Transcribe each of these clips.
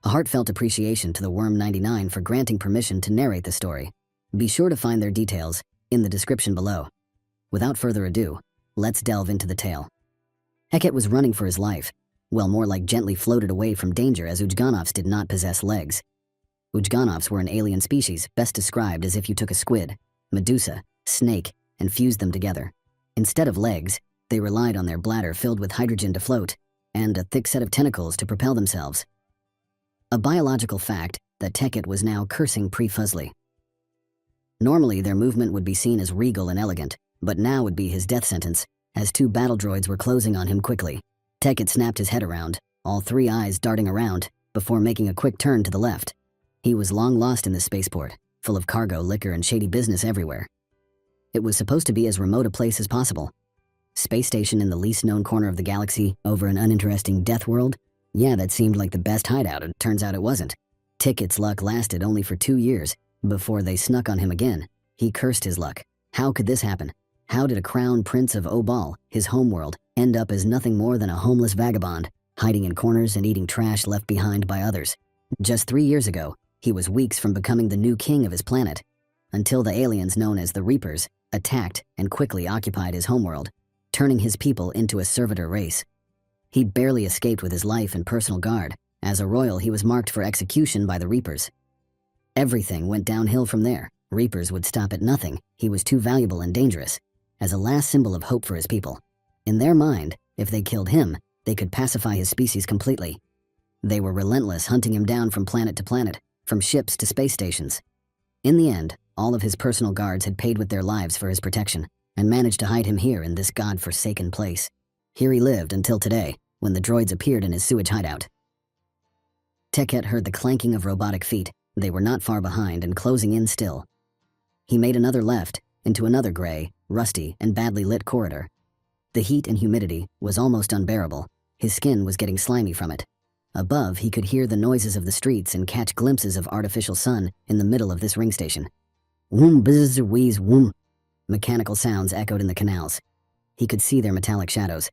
A heartfelt appreciation to the Worm 99 for granting permission to narrate the story. Be sure to find their details in the description below. Without further ado, let's delve into the tale. Heket was running for his life. Well, more like gently floated away from danger, as Ujganovs did not possess legs. Ujganovs were an alien species best described as if you took a squid, medusa, snake, and fused them together. Instead of legs, they relied on their bladder filled with hydrogen to float, and a thick set of tentacles to propel themselves. A biological fact that Heket was now cursing pre-Fuzzly. Normally, their movement would be seen as regal and elegant, but now would be his death sentence, as two battle droids were closing on him quickly. Heket snapped his head around, all three eyes darting around, before making a quick turn to the left. He was long lost in the spaceport, full of cargo, liquor, and shady business everywhere. It was supposed to be as remote a place as possible. Space station in the least known corner of the galaxy, over an uninteresting death world? Yeah, that seemed like the best hideout, and turns out it wasn't. Heket's luck lasted only for 2 years, before they snuck on him again. He cursed his luck. How could this happen? How did a crown prince of Obal, his homeworld, end up as nothing more than a homeless vagabond, hiding in corners and eating trash left behind by others? Just 3 years ago, he was weeks from becoming the new king of his planet, until the aliens known as the Reapers attacked and quickly occupied his homeworld, turning his people into a servitor race. He barely escaped with his life and personal guard. As a royal, he was marked for execution by the Reapers. Everything went downhill from there. Reapers would stop at nothing. He was too valuable and dangerous, as a last symbol of hope for his people. In their mind, if they killed him, they could pacify his species completely. They were relentless, hunting him down from planet to planet, from ships to space stations. In the end, all of his personal guards had paid with their lives for his protection, and managed to hide him here in this god-forsaken place. Here he lived until today, when the droids appeared in his sewage hideout. Heket heard the clanking of robotic feet. They were not far behind and closing in still. He made another left, into another gray, rusty, and badly lit corridor. The heat and humidity was almost unbearable. His skin was getting slimy from it. Above, he could hear the noises of the streets and catch glimpses of artificial sun in the middle of this ring station. Woom bzz wheeze woom. Mechanical sounds echoed in the canals. He could see their metallic shadows.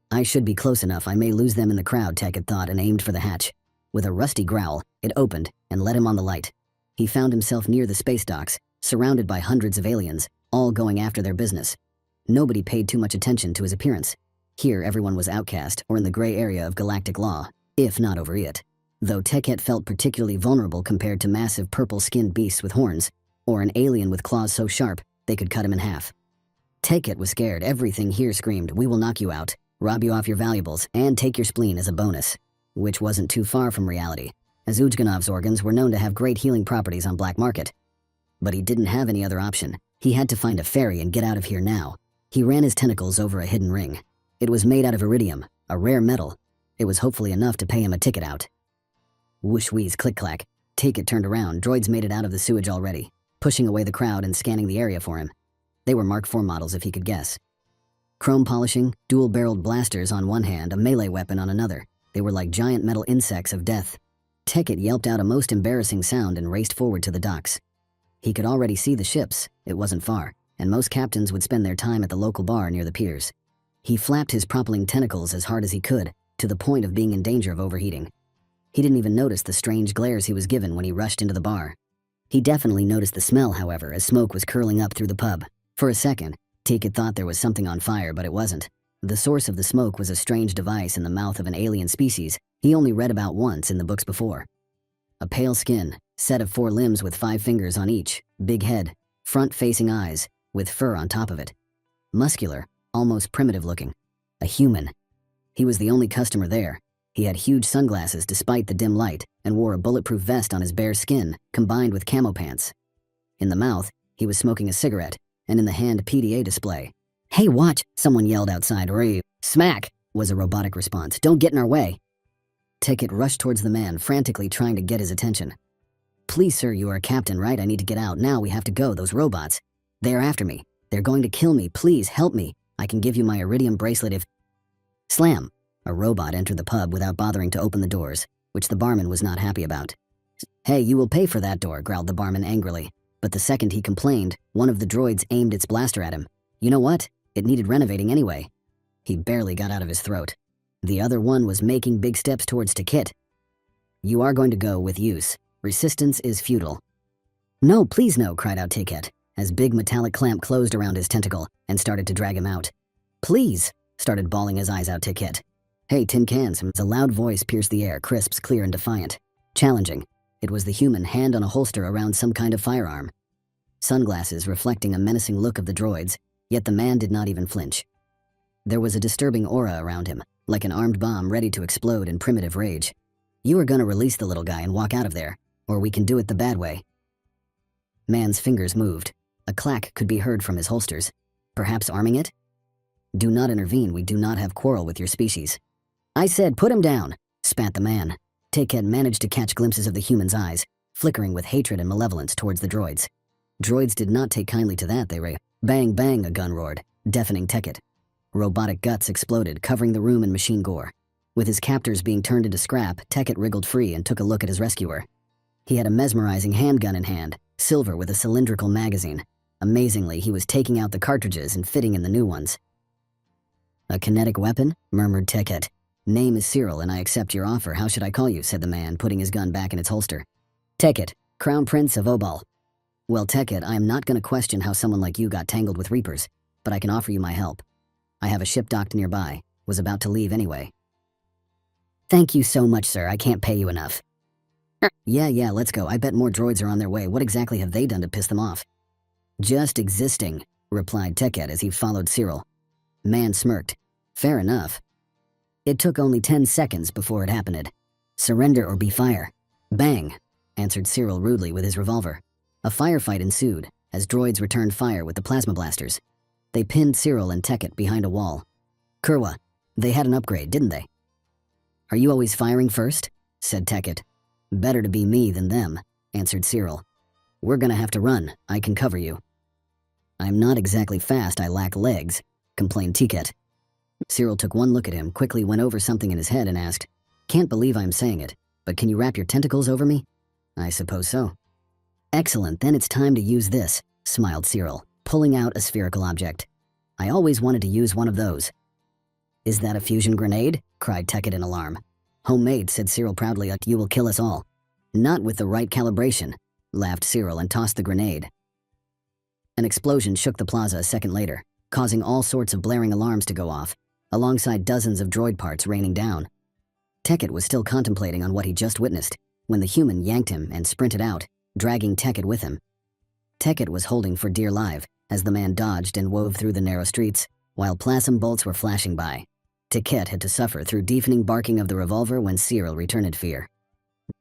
I should be close enough, I may lose them in the crowd, Heket thought, and aimed for the hatch. With a rusty growl, it opened and let him on the light. He found himself near the space docks, surrounded by hundreds of aliens, all going after their business. Nobody paid too much attention to his appearance. Here, everyone was outcast or in the gray area of galactic law, if not over it. Though Heket felt particularly vulnerable compared to massive purple-skinned beasts with horns, or an alien with claws so sharp they could cut him in half. Heket was scared. Everything here screamed, "We will knock you out, rob you off your valuables, and take your spleen as a bonus," which wasn't too far from reality, as Ujganov's organs were known to have great healing properties on black market. But he didn't have any other option. He had to find a ferry and get out of here now. He ran his tentacles over a hidden ring. It was made out of iridium, a rare metal. It was hopefully enough to pay him a ticket out. Whoosh wheeze click clack. Heket turned around. Droids made it out of the sewage already, pushing away the crowd and scanning the area for him. They were Mark IV models if he could guess. Chrome polishing, dual-barreled blasters on one hand, a melee weapon on another. They were like giant metal insects of death. Heket yelped out a most embarrassing sound and raced forward to the docks. He could already see the ships. It wasn't far, and most captains would spend their time at the local bar near the piers. He flapped his propping tentacles as hard as he could, to the point of being in danger of overheating. He didn't even notice the strange glares he was given when he rushed into the bar. He definitely noticed the smell, however, as smoke was curling up through the pub. For a second, Heket thought there was something on fire, but it wasn't. The source of the smoke was a strange device in the mouth of an alien species he only read about once in the books before. A pale skin, set of 4 limbs with 5 fingers on each, big head, front-facing eyes, with fur on top of it. Muscular, almost primitive-looking. A human. He was the only customer there. He had huge sunglasses despite the dim light, and wore a bulletproof vest on his bare skin, combined with camo pants. In the mouth, he was smoking a cigarette, and in the hand, PDA display. "Hey, watch!" someone yelled outside. "Smack!" was a robotic response. "Don't get in our way!" Heket rushed towards the man, frantically trying to get his attention. "Please, sir, you are a captain, right? I need to get out now. We have to go. Those robots. They are after me. They're going to kill me. Please, help me. I can give you my iridium bracelet if—" Slam! A robot entered the pub without bothering to open the doors, which the barman was not happy about. "Hey, you will pay for that door," growled the barman angrily. But the second he complained, one of the droids aimed its blaster at him. You know what? It needed renovating anyway. He barely got out of his throat. The other one was making big steps towards Heket. You are going to go with use. Resistance is futile. No, please no, cried out Ticket, as big metallic clamp closed around his tentacle and started to drag him out. Please, started bawling his eyes out Ticket. Hey, tin cans, a loud voice pierced the air, crisp, clear and defiant. Challenging. It was the human, hand on a holster around some kind of firearm. Sunglasses reflecting a menacing look of the droids, yet the man did not even flinch. There was a disturbing aura around him, like an armed bomb ready to explode in primitive rage. You are gonna release the little guy and walk out of there, or we can do it the bad way. Man's fingers moved. A clack could be heard from his holsters. Perhaps arming it? Do not intervene, we do not have quarrel with your species. I said put him down, spat the man. Ticket managed to catch glimpses of the human's eyes, flickering with hatred and malevolence towards the droids. Droids did not take kindly to that, Bang bang, a gun roared, deafening Ticket. Robotic guts exploded, covering the room in machine gore. With his captors being turned into scrap, Ticket wriggled free and took a look at his rescuer. He had a mesmerizing handgun in hand, silver with a cylindrical magazine. Amazingly, he was taking out the cartridges and fitting in the new ones. A kinetic weapon? Murmured Ticket. Name is Cyril and I accept your offer. How should I call you? Said the man, putting his gun back in its holster. Ticket, Crown Prince of Obal. Well, Ticket, I am not going to question how someone like you got tangled with Reapers, but I can offer you my help. I have a ship docked nearby. Was about to leave anyway. Thank you so much, sir. I can't pay you enough. Yeah, let's go. I bet more droids are on their way. What exactly have they done to piss them off? Just existing, replied Ticket as he followed Cyril. Man smirked. Fair enough. It took only 10 seconds before it happened. Surrender or be fire. Bang, answered Cyril rudely with his revolver. A firefight ensued as droids returned fire with the plasma blasters. They pinned Cyril and Ticket behind a wall. Kurwa, they had an upgrade, didn't they? Are you always firing first? Said Ticket. Better to be me than them, answered Cyril. We're gonna have to run. I can cover you. I'm not exactly fast, I lack legs, complained Ticket. Cyril took one look at him, quickly went over something in his head and asked, Can't believe I'm saying it, but can you wrap your tentacles over me? I suppose so. Excellent, then it's time to use this, smiled Cyril, pulling out a spherical object. I always wanted to use one of those. Is that a fusion grenade? Cried Ticket in alarm. Homemade, said Cyril proudly, you will kill us all. Not with the right calibration, laughed Cyril and tossed the grenade. An explosion shook the plaza a second later, causing all sorts of blaring alarms to go off, alongside dozens of droid parts raining down. Ticket was still contemplating on what he just witnessed, when the human yanked him and sprinted out, dragging Ticket with him. Ticket was holding for dear life, as the man dodged and wove through the narrow streets, while plasm bolts were flashing by. Ticket had to suffer through deafening barking of the revolver when Cyril returned fear.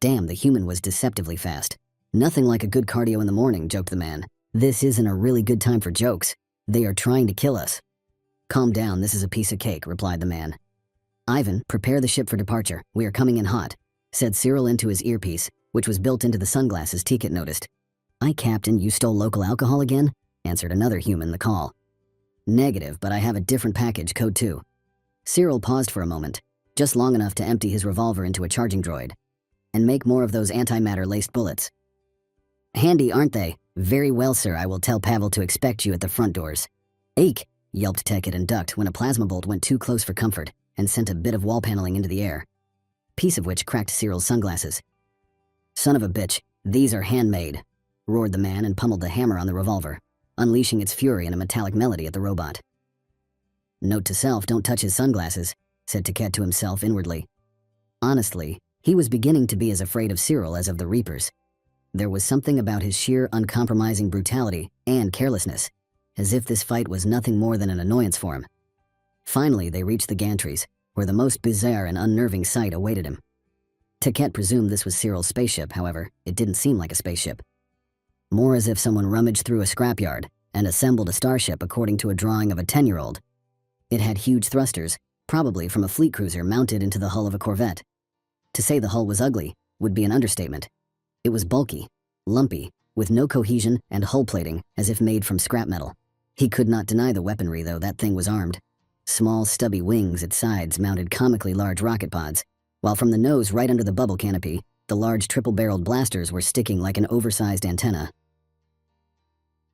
Damn, the human was deceptively fast. Nothing like a good cardio in the morning, joked the man. This isn't a really good time for jokes. They are trying to kill us. Calm down, this is a piece of cake, replied the man. Ivan, prepare the ship for departure. We are coming in hot, said Cyril into his earpiece, which was built into the sunglasses Ticket noticed. Aye, Captain, you stole local alcohol again? Answered another human the call. Negative, but I have a different package, code 2. Cyril paused for a moment, just long enough to empty his revolver into a charging droid. And make more of those antimatter-laced bullets. Handy, aren't they? Very well, sir, I will tell Pavel to expect you at the front doors. Eek, yelped Ticket and ducked when a plasma bolt went too close for comfort and sent a bit of wall paneling into the air. Piece of which cracked Cyril's sunglasses. Son of a bitch, these are handmade, roared the man and pummeled the hammer on the revolver, unleashing its fury in a metallic melody at the robot. Note to self, don't touch his sunglasses, said Ticket to himself inwardly. Honestly, he was beginning to be as afraid of Cyril as of the Reapers. There was something about his sheer uncompromising brutality and carelessness, as if this fight was nothing more than an annoyance for him. Finally, they reached the gantries, where the most bizarre and unnerving sight awaited him. Ticket presumed this was Cyril's spaceship, however, it didn't seem like a spaceship. More as if someone rummaged through a scrapyard and assembled a starship according to a drawing of a 10-year-old. It had huge thrusters, probably from a fleet cruiser mounted into the hull of a corvette. To say the hull was ugly would be an understatement. It was bulky, lumpy, with no cohesion and hull plating as if made from scrap metal. He could not deny the weaponry, though. That thing was armed. Small, stubby wings at sides mounted comically large rocket pods, while from the nose right under the bubble canopy, the large triple-barreled blasters were sticking like an oversized antenna.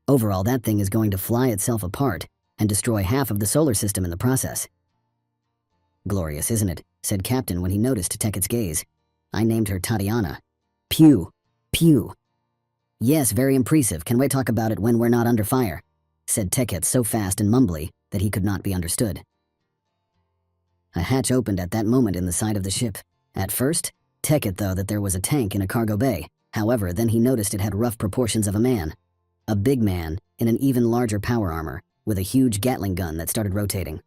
Overall, that thing is going to fly itself apart and destroy half of the solar system in the process. Glorious, isn't it? Said Captain when he noticed Ticket's gaze. I named her Tatiana. Pew. Pew. Yes, very impressive. Can we talk about it when we're not under fire? Said Ticket so fast and mumbly that he could not be understood. A hatch opened at that moment in the side of the ship. At first, Ticket thought that there was a tank in a cargo bay. However, then he noticed it had rough proportions of a man. A big man in an even larger power armor, with a huge Gatling gun that started rotating.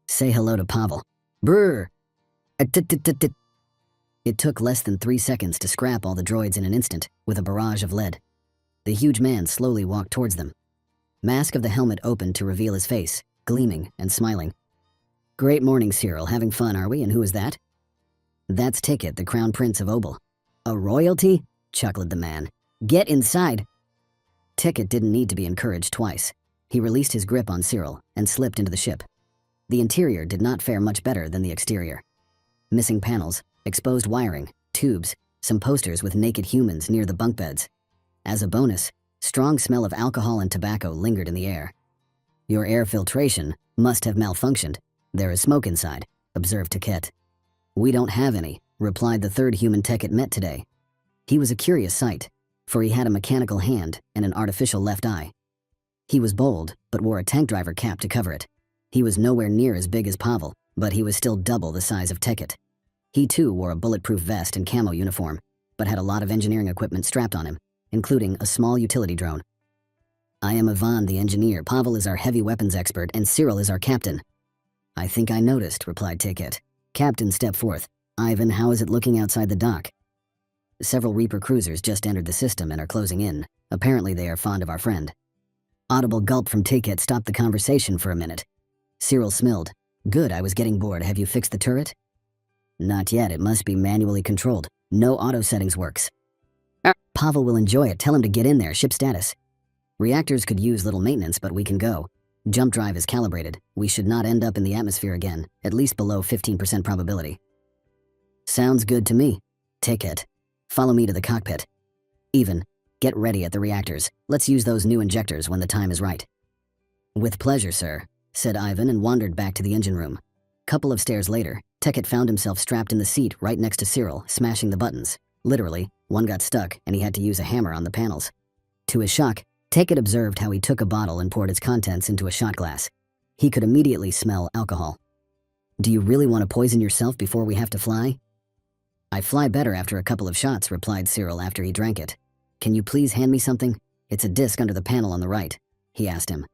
Say hello to Pavel. Brr! It took less than 3 seconds to scrap all the droids in an instant, with a barrage of lead. The huge man slowly walked towards them. Mask of the helmet opened to reveal his face, gleaming and smiling. Great morning, Cyril. Having fun, are we? And who is that? That's Ticket, the Crown Prince of Obel. A royalty? Chuckled the man. Get inside. Ticket didn't need to be encouraged twice. He released his grip on Cyril and slipped into the ship. The interior did not fare much better than the exterior. Missing panels, exposed wiring, tubes, some posters with naked humans near the bunk beds. As a bonus, strong smell of alcohol and tobacco lingered in the air. Your air filtration must have malfunctioned. There is smoke inside, observed Ticket. We don't have any, replied the third human Ticket met today. He was a curious sight, for he had a mechanical hand and an artificial left eye. He was bold, but wore a tank driver cap to cover it. He was nowhere near as big as Pavel, but he was still double the size of Ticket. He too wore a bulletproof vest and camo uniform, but had a lot of engineering equipment strapped on him, including a small utility drone. I am Ivan, the engineer. Pavel is our heavy weapons expert, and Cyril is our captain. I think I noticed, replied Ticket. Captain, step forth. Ivan, how is it looking outside the dock? Several Reaper cruisers just entered the system and are closing in. Apparently they are fond of our friend. Audible gulp from Ticket stopped the conversation for a minute. Cyril smiled. Good, I was getting bored. Have you fixed the turret? Not yet, it must be manually controlled. No auto settings works. Pavel will enjoy it. Tell him to get in there. Ship status. Reactors could use little maintenance, but we can go. Jump drive is calibrated. We should not end up in the atmosphere again, at least below 15% probability. Sounds good to me. Ticket. Follow me to the cockpit. Even, get ready at the reactors. Let's use those new injectors when the time is right. With pleasure, sir, said Ivan and wandered back to the engine room. Couple of stairs later, Ticket found himself strapped in the seat right next to Cyril, smashing the buttons. Literally, one got stuck and he had to use a hammer on the panels. To his shock, Ticket observed how he took a bottle and poured its contents into a shot glass. He could immediately smell alcohol. Do you really want to poison yourself before we have to fly? I fly better after a couple of shots, replied Cyril after he drank it. Can you please hand me something? It's a disc under the panel on the right, he asked him.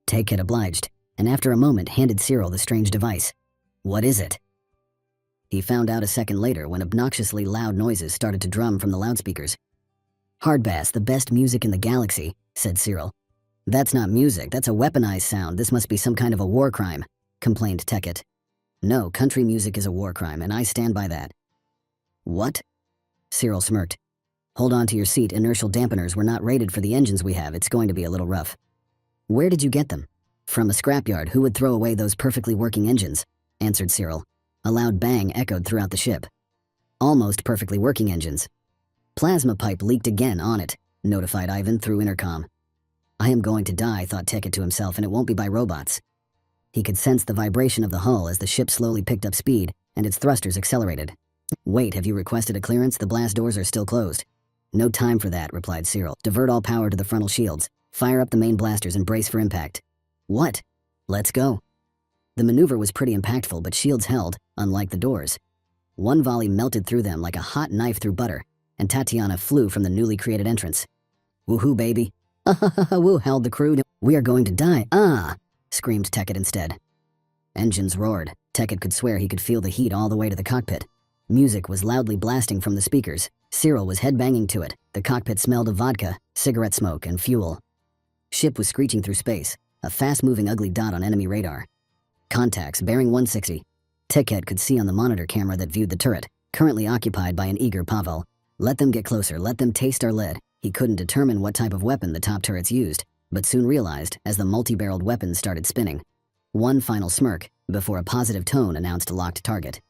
Ticket obliged, and after a moment handed Cyril the strange device. What is it? He found out a second later when obnoxiously loud noises started to drum from the loudspeakers. Hardbass, the best music in the galaxy, said Cyril. That's not music, that's a weaponized sound. This must be some kind of a war crime, complained Ticket. No, country music is a war crime, and I stand by that. What? Cyril smirked. Hold on to your seat, inertial dampeners were not rated for the engines we have. It's going to be a little rough. Where did you get them? From a scrapyard. Who would throw away those perfectly working engines? Answered Cyril. A loud bang echoed throughout the ship. Almost perfectly working engines. Plasma pipe leaked again on it, notified Ivan through intercom. I am going to die, thought Ticket to himself, and it won't be by robots. He could sense the vibration of the hull as the ship slowly picked up speed, and its thrusters accelerated. Wait, have you requested a clearance? The blast doors are still closed. No time for that, replied Cyril. Divert all power to the frontal shields. Fire up the main blasters and brace for impact. What? Let's go. The maneuver was pretty impactful, but shields held, unlike the doors. One volley melted through them like a hot knife through butter, and Tatiana flew from the newly created entrance. Woohoo, baby. Woo, howled the crew. We are going to die. Ah, screamed Ticket instead. Engines roared. Ticket could swear he could feel the heat all the way to the cockpit. Music was loudly blasting from the speakers. Cyril was headbanging to it. The cockpit smelled of vodka, cigarette smoke, and fuel. Ship was screeching through space, a fast-moving ugly dot on enemy radar. Contacts, bearing 160. Ticket could see on the monitor camera that viewed the turret, currently occupied by an eager Pavel. Let them get closer, let them taste our lead. He couldn't determine what type of weapon the top turrets used, but soon realized as the multi-barreled weapons started spinning. One final smirk, before a positive tone announced a locked target.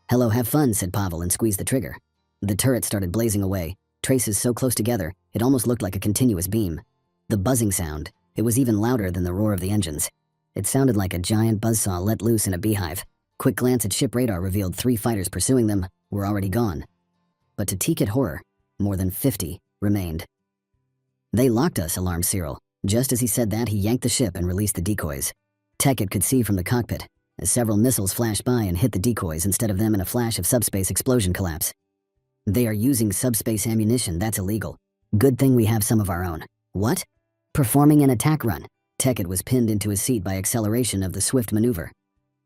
Hello, have fun, said Pavel and squeezed the trigger. The turret started blazing away, traces so close together, it almost looked like a continuous beam. The buzzing sound, it was even louder than the roar of the engines. It sounded like a giant buzzsaw let loose in a beehive. Quick glance at ship radar revealed 3 fighters pursuing them, were already gone. But to Ticket horror, more than 50 remained. They locked us, alarmed Cyril. Just as he said that, he yanked the ship and released the decoys. Ticket could see from the cockpit as several missiles flashed by and hit the decoys instead of them in a flash of subspace explosion collapse. They are using subspace ammunition, that's illegal. Good thing we have some of our own. What? Performing an attack run. Ticket was pinned into his seat by acceleration of the swift maneuver.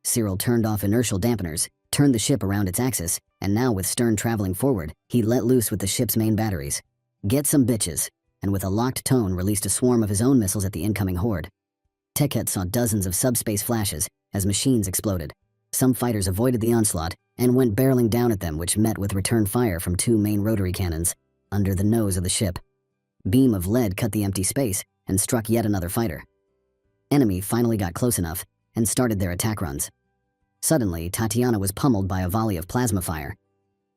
Cyril turned off inertial dampeners, turned the ship around its axis, and now with stern traveling forward, he let loose with the ship's main batteries. Get some bitches, and with a locked tone released a swarm of his own missiles at the incoming horde. Ticket saw dozens of subspace flashes as machines exploded. Some fighters avoided the onslaught and went barreling down at them, which met with return fire from 2 main rotary cannons under the nose of the ship. Beam of lead cut the empty space and struck yet another fighter. Enemy finally got close enough and started their attack runs. Suddenly, Tatiana was pummeled by a volley of plasma fire.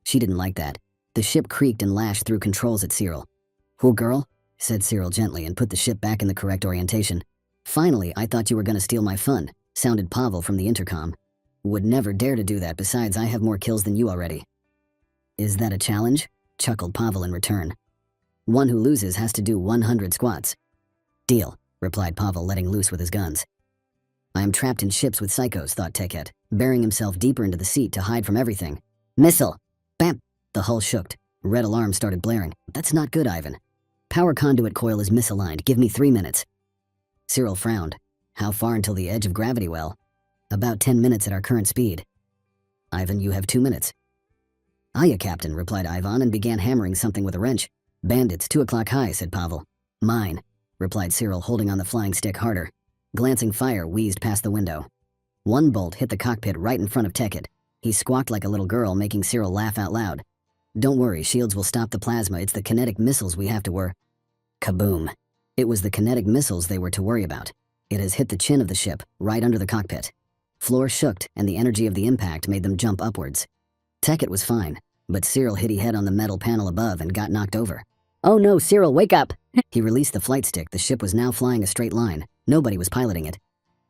She didn't like that. The ship creaked and lashed through controls at Cyril. "Who, girl?" said Cyril gently and put the ship back in the correct orientation. "Finally, I thought you were gonna steal my fun," sounded Pavel from the intercom. "Would never dare to do that, besides I have more kills than you already." "Is that a challenge?" chuckled Pavel in return. "One who loses has to do 100 squats." "Deal," replied Pavel, letting loose with his guns. "I am trapped in ships with psychos," thought Ticket, burying himself deeper into the seat to hide from everything. "Missile! Bam!" The hull shook. Red alarm started blaring. "That's not good, Ivan. Power conduit coil is misaligned. Give me 3 minutes." Cyril frowned. "How far until the edge of gravity well?" "About 10 minutes at our current speed." "Ivan, you have 2 minutes." "Aye, Captain," replied Ivan and began hammering something with a wrench. "Bandits, 2 o'clock high," said Pavel. "Mine," replied Cyril, holding on the flying stick harder. Glancing fire wheezed past the window. One bolt hit the cockpit right in front of Ticket. He squawked like a little girl, making Cyril laugh out loud. "Don't worry, shields will stop the plasma. It's the kinetic missiles we have to worry." Kaboom. It was the kinetic missiles they were to worry about. It has hit the chin of the ship, right under the cockpit. Floor shook, and the energy of the impact made them jump upwards. Ticket was fine, but Cyril hit his head on the metal panel above and got knocked over. "Oh no, Cyril, wake up!" He released the flight stick. The ship was now flying a straight line. Nobody was piloting it.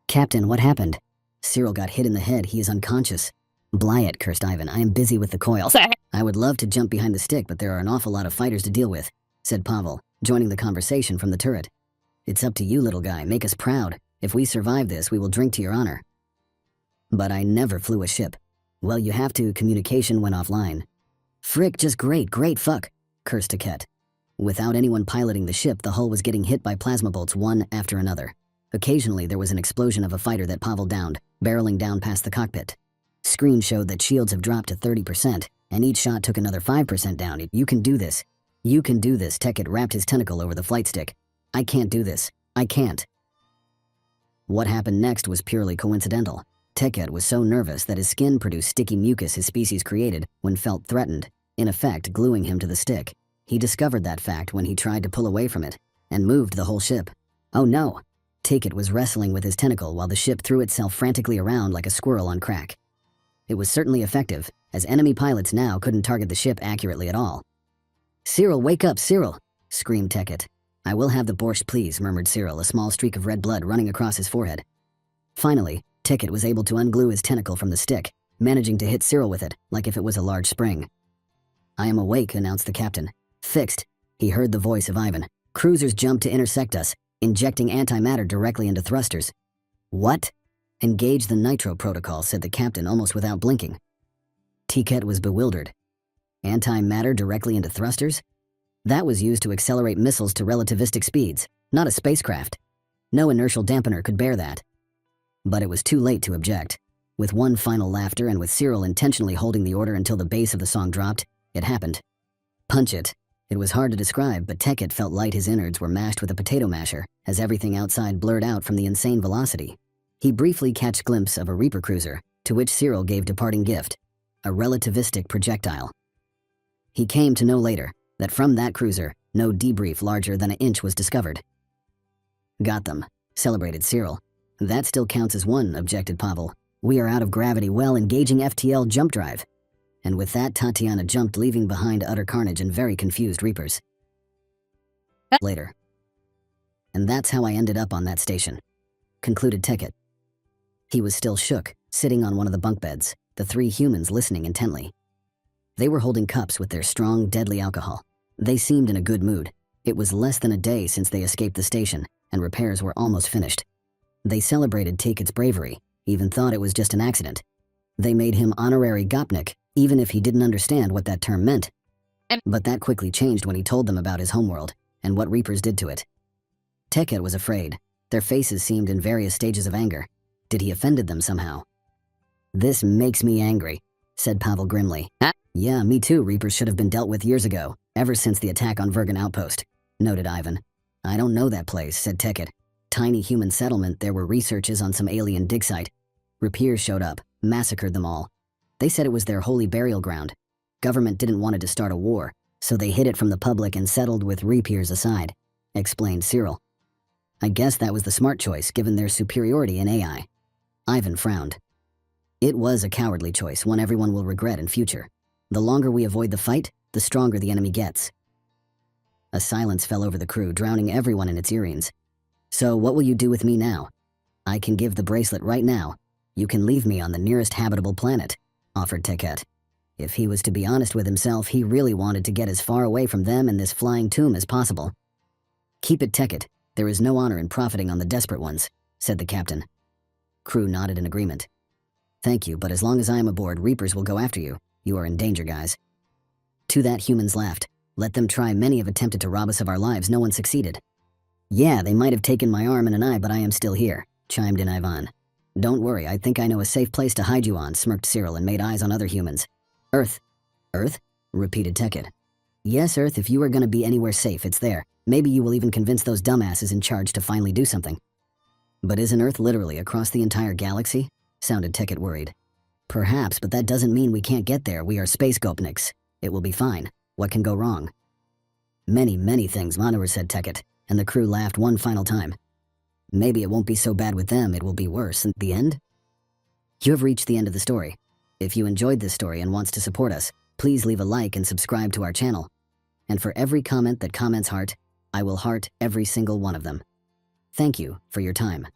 "Captain, what happened?" "Cyril got hit in the head. He is unconscious." "Bly it," cursed Ivan. "I am busy with the coil." "I would love to jump behind the stick, but there are an awful lot of fighters to deal with," said Pavel, joining the conversation from the turret. "It's up to you, little guy. Make us proud. If we survive this, we will drink to your honor." "But I never flew a ship." "Well, you have to. Communication went offline." "Frick, just great fuck," cursed Ticket. Without anyone piloting the ship, the hull was getting hit by plasma bolts one after another. Occasionally, there was an explosion of a fighter that Pavel downed, barreling down past the cockpit. Screen showed that shields have dropped to 30%, and each shot took another 5% down. "You can do this. You can do this." Ticket wrapped his tentacle over the flight stick. "I can't do this. I can't." What happened next was purely coincidental. Ticket was so nervous that his skin produced sticky mucus his species created when felt threatened, in effect gluing him to the stick. He discovered that fact when he tried to pull away from it, and moved the whole ship. Oh no! Ticket was wrestling with his tentacle while the ship threw itself frantically around like a squirrel on crack. It was certainly effective, as enemy pilots now couldn't target the ship accurately at all. "Cyril, wake up, Cyril!" screamed Ticket. "I will have the borscht, please," murmured Cyril, a small streak of red blood running across his forehead. Finally, Ticket was able to unglue his tentacle from the stick, managing to hit Cyril with it, like if it was a large spring. "I am awake," announced the captain. "Fixed." He heard the voice of Ivan. "Cruisers jumped to intersect us, injecting antimatter directly into thrusters." "What?" "Engage the nitro protocol," said the captain almost without blinking. Ticket was bewildered. Antimatter directly into thrusters? That was used to accelerate missiles to relativistic speeds, not a spacecraft. No inertial dampener could bear that. But it was too late to object. With one final laughter and with Cyril intentionally holding the order until the bass of the song dropped, it happened. Punch it. It was hard to describe, but Ticket felt light his innards were mashed with a potato masher, as everything outside blurred out from the insane velocity. He briefly catch glimpse of a Reaper cruiser, to which Cyril gave departing gift, a relativistic projectile. He came to know later that from that cruiser, no debrief larger than an inch was discovered. "Got them," celebrated Cyril. "That still counts as one," objected Pavel. "We are out of gravity well, engaging FTL jump drive." And with that, Tatiana jumped, leaving behind utter carnage and very confused Reapers. Later. "And that's how I ended up on that station," concluded Ticket. He was still shook, sitting on one of the bunk beds, the 3 humans listening intently. They were holding cups with their strong, deadly alcohol. They seemed in a good mood. It was less than a day since they escaped the station, and repairs were almost finished. They celebrated Ticket's bravery, even thought it was just an accident. They made him honorary Gopnik, even if he didn't understand what that term meant. But that quickly changed when he told them about his homeworld, and what Reapers did to it. Ticket was afraid. Their faces seemed in various stages of anger. Did he offended them somehow? "This makes me angry," said Pavel grimly. "Yeah, me too. Reapers should have been dealt with years ago, ever since the attack on Vergen Outpost," noted Ivan. "I don't know that place," said Ticket. "Tiny human settlement, there were researches on some alien dig site. Reapers showed up, massacred them all. They said it was their holy burial ground. Government didn't want to start a war, so they hid it from the public and settled with Reapers aside," explained Cyril. "I guess that was the smart choice, given their superiority in AI." Ivan frowned. "It was a cowardly choice, one everyone will regret in future. The longer we avoid the fight, the stronger the enemy gets." A silence fell over the crew, drowning everyone in its earrings. "So what will you do with me now?" "I can give the bracelet right now. You can leave me on the nearest habitable planet," offered Ticket. If he was to be honest with himself, he really wanted to get as far away from them and this flying tomb as possible. "Keep it, Ticket. There is no honor in profiting on the desperate ones," said the captain. Crew nodded in agreement. "Thank you, but as long as I am aboard, Reapers will go after you. You are in danger, guys." To that, humans laughed. "Let them try. Many have attempted to rob us of our lives. No one succeeded." "Yeah, they might have taken my arm and an eye, but I am still here," chimed in Ivan. "Don't worry, I think I know a safe place to hide you on," smirked Cyril and made eyes on other humans. "Earth." "Earth?" repeated Ticket. "Yes, Earth. If you are gonna be anywhere safe, it's there. Maybe you will even convince those dumbasses in charge to finally do something." "But isn't Earth literally across the entire galaxy?" sounded Ticket worried. "Perhaps, but that doesn't mean we can't get there. We are space Gopniks. It will be fine. What can go wrong?" "Many, many things," Manover said Ticket, and the crew laughed one final time. "Maybe it won't be so bad with them, it will be worse in the end." You have reached the end of the story. If you enjoyed this story and wants to support us, please leave a like and subscribe to our channel. And for every comment that comments heart, I will heart every single one of them. Thank you for your time.